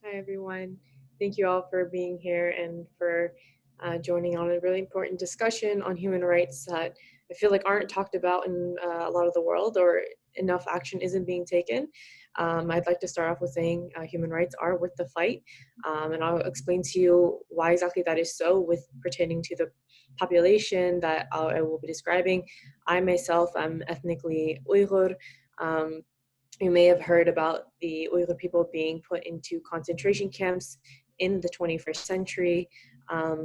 Hi, everyone. Thank you all for being here and for joining on a really important discussion on human rights that I feel like aren't talked about in a lot of the world, or enough action isn't being taken. I'd like to start off with saying human rights are worth the fight, and I'll explain to you why exactly that is so with pertaining to the population that I will be describing. I myself am ethnically Uyghur. Um, you may have heard about the Uyghur people being put into concentration camps in the 21st century.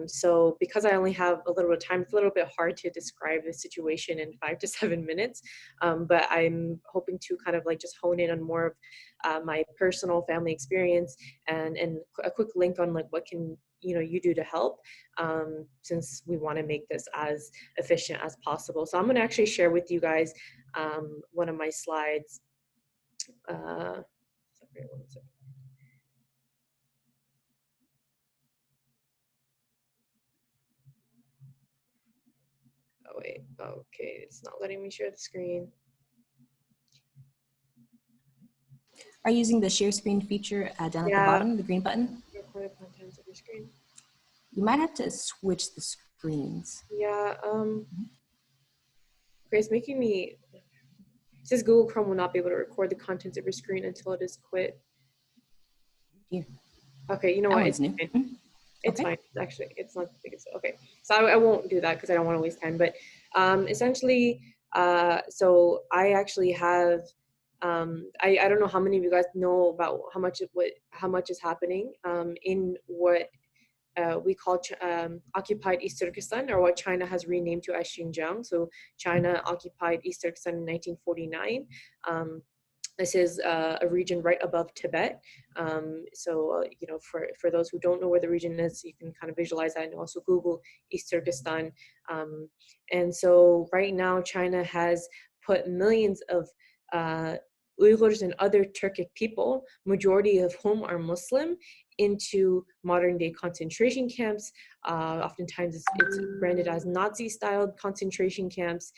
So because I only have a little bit of time, it's a little bit hard to describe the situation in 5 to 7 minutes. But I'm hoping to kind of like just hone in on more of my personal family experience and a quick link on like what can you do to help, since we want to make this as efficient as possible. So I'm going to actually share with you guys one of my slides. Sorry, one second. Oh wait, okay, it's not letting me share the screen. Are you using the share screen feature down at the bottom, the green button? Record contents of your screen. You might have to switch the screens. Yeah, okay, it's making me, it says Google Chrome will not be able to record the contents of your screen until it is quit. Here. Okay, you know That what, one's new. it's fine. Actually, it's not the biggest. Okay, so I won't do that because I don't want to waste time. But essentially, so I actually have. I don't know how many of you guys know about how much is happening in what we call occupied East Turkestan, or what China has renamed to as Xinjiang. So China occupied East Turkestan in 1949. This is a region right above Tibet. For those who don't know where the region is, you can kind of visualize that and also Google East Turkestan. And so right now, China has put millions of Uyghurs and other Turkic people, majority of whom are Muslim, into modern day concentration camps. Oftentimes it's branded as Nazi-styled concentration camps,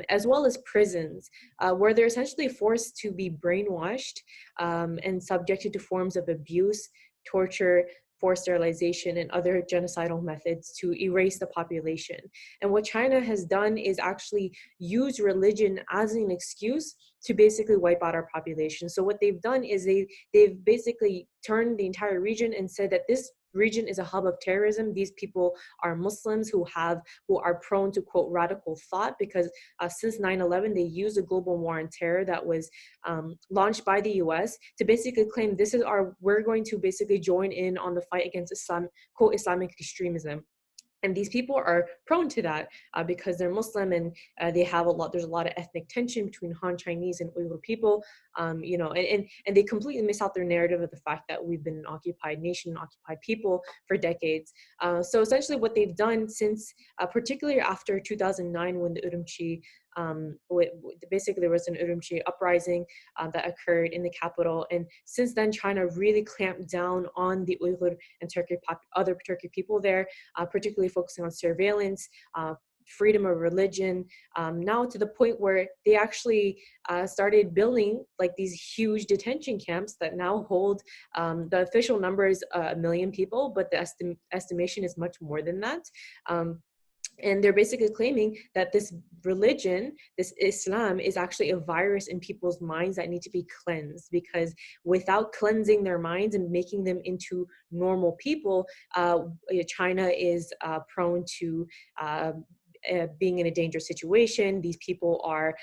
as well as prisons, where they're essentially forced to be brainwashed and subjected to forms of abuse, torture, forced sterilization, and other genocidal methods to erase the population. And what China has done is actually use religion as an excuse to basically wipe out our population. So what they've done is they've basically turned the entire region and said that this region is a hub of terrorism. These people are Muslims who are prone to, quote, radical thought, because since 9/11 they used a global war on terror that was launched by the US to basically claim we're going to basically join in on the fight against Islam, quote, Islamic extremism. And these people are prone to that because they're Muslim, and there's a lot of ethnic tension between Han Chinese and Uyghur people, and they completely miss out their narrative of the fact that we've been an occupied nation, occupied people for decades. So essentially what they've done since, particularly after 2009, when the Urumqi, basically there was an Urumqi uprising that occurred in the capital. And since then, China really clamped down on the Uyghur and other Turkic people there, particularly focusing on surveillance, freedom of religion, now to the point where they actually started building like these huge detention camps that now hold, the official number is 1 million people, but the estimation is much more than that. And they're basically claiming that this religion, this Islam, is actually a virus in people's minds that need to be cleansed, because without cleansing their minds and making them into normal people, China is prone to being in a dangerous situation. These people are,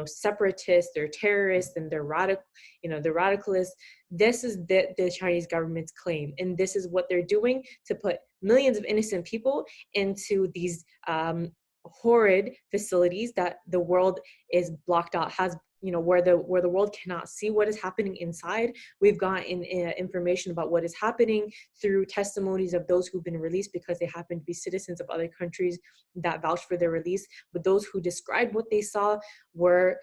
separatists, they're terrorists, and they're radicalists. This is the Chinese government's claim, and this is what they're doing to put millions of innocent people into these horrid facilities that the world is blocked out, where the world cannot see what is happening inside. We've gotten information about what is happening through testimonies of those who've been released because they happen to be citizens of other countries that vouched for their release. But those who described what they saw were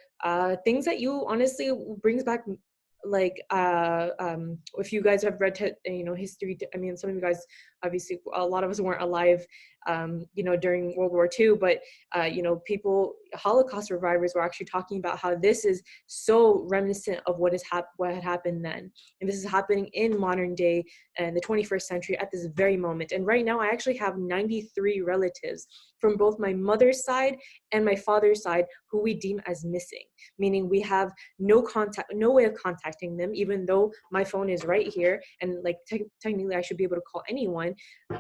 things that you honestly brings back, like if you guys have read history, I mean, some of you guys, obviously a lot of us weren't alive during World War II. But Holocaust survivors were actually talking about how this is so reminiscent of what had happened then, and this is happening in modern day and the 21st century at this very moment. And right now, I actually have 93 relatives from both my mother's side and my father's side who we deem as missing, meaning we have no way of contacting them, even though my phone is right here and like technically I should be able to call anyone.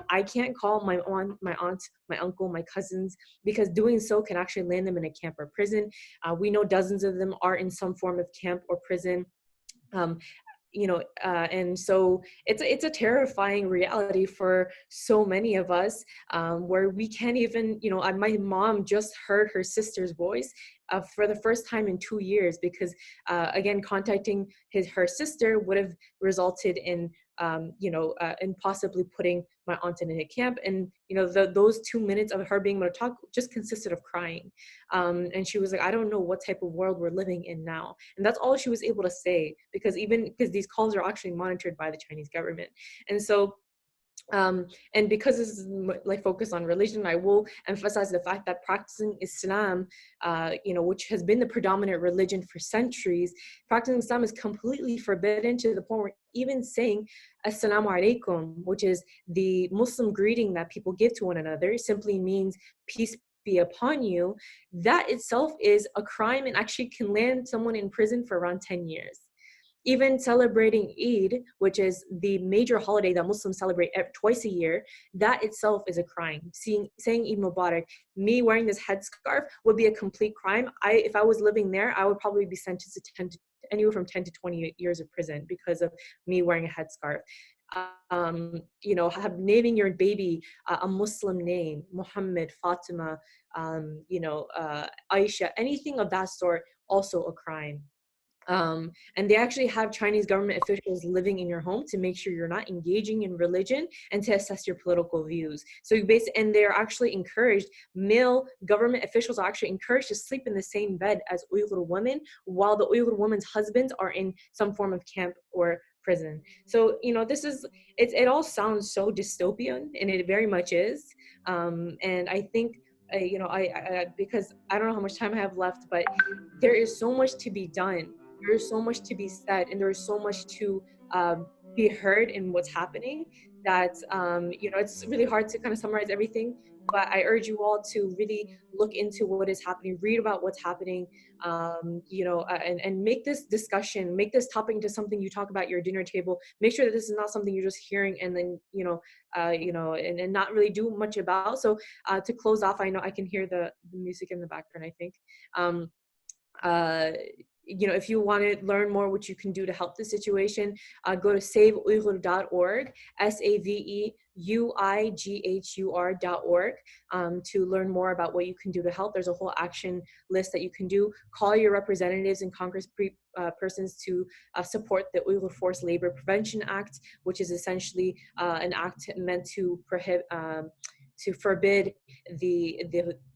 I can't call my aunt, my uncle, my cousins, because doing so can actually land them in a camp or prison. We know dozens of them are in some form of camp or prison. Um, and so it's a terrifying reality for so many of us, where we can't even, my mom just heard her sister's voice for the first time in 2 years, because again, contacting her sister would have resulted in in possibly putting my aunt in a camp. And those 2 minutes of her being able to talk just consisted of crying. And she was like, I don't know what type of world we're living in now. And that's all she was able to say, because these calls are actually monitored by the Chinese government. And so and because this is like focused on religion, I will emphasize the fact that practicing Islam, which has been the predominant religion for centuries, practicing Islam is completely forbidden, to the point where even saying Assalamu alaikum, which is the Muslim greeting that people give to one another, simply means peace be upon you. That itself is a crime and actually can land someone in prison for around 10 years. Even celebrating Eid, which is the major holiday that Muslims celebrate twice a year, that itself is a crime. Saying Eid Mubarak, me wearing this headscarf would be a complete crime. If I was living there, I would probably be sentenced to anywhere from 10 to 20 years of prison because of me wearing a headscarf. Naming your baby a Muslim name, Muhammad, Fatima, Aisha, anything of that sort, also a crime. And they actually have Chinese government officials living in your home to make sure you're not engaging in religion and to assess your political views. So and they're actually encouraged, male government officials are actually encouraged to sleep in the same bed as Uyghur women, while the Uyghur women's husbands are in some form of camp or prison. So, it all sounds so dystopian, and it very much is. And I think, because I don't know how much time I have left, but there is so much to be done. There is so much to be said, and there is so much to be heard in what's happening, that it's really hard to kind of summarize everything. But I urge you all to really look into what is happening, read about what's happening, and make this discussion, make this topic into something you talk about at your dinner table. Make sure that this is not something you're just hearing and then and not really do much about. So to close off, I know I can hear the music in the background, I think. If you want to learn more what you can do to help the situation, go to saveuyghur.org, SAVEUIGHUR.org, to learn more about what you can do to help. There's a whole action list that you can do. Call your representatives and Congress persons to support the Uyghur Forced Labor Prevention Act, which is essentially an act meant to forbid the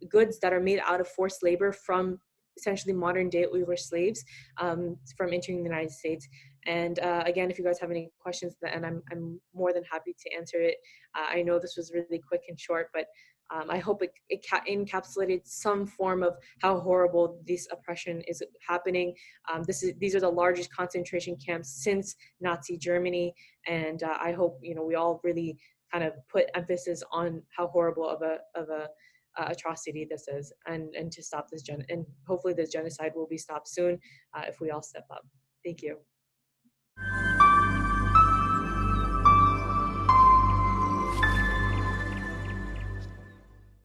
goods that are made out of forced labor from essentially modern day Uyghur slaves from entering the United States. And again, if you guys have any questions, and I'm more than happy to answer it. I know this was really quick and short, but I hope it encapsulated some form of how horrible this oppression is happening. These are the largest concentration camps since Nazi Germany, and I hope we all really kind of put emphasis on how horrible of a atrocity this is, and to stop this and hopefully this genocide will be stopped soon if we all step up. Thank you.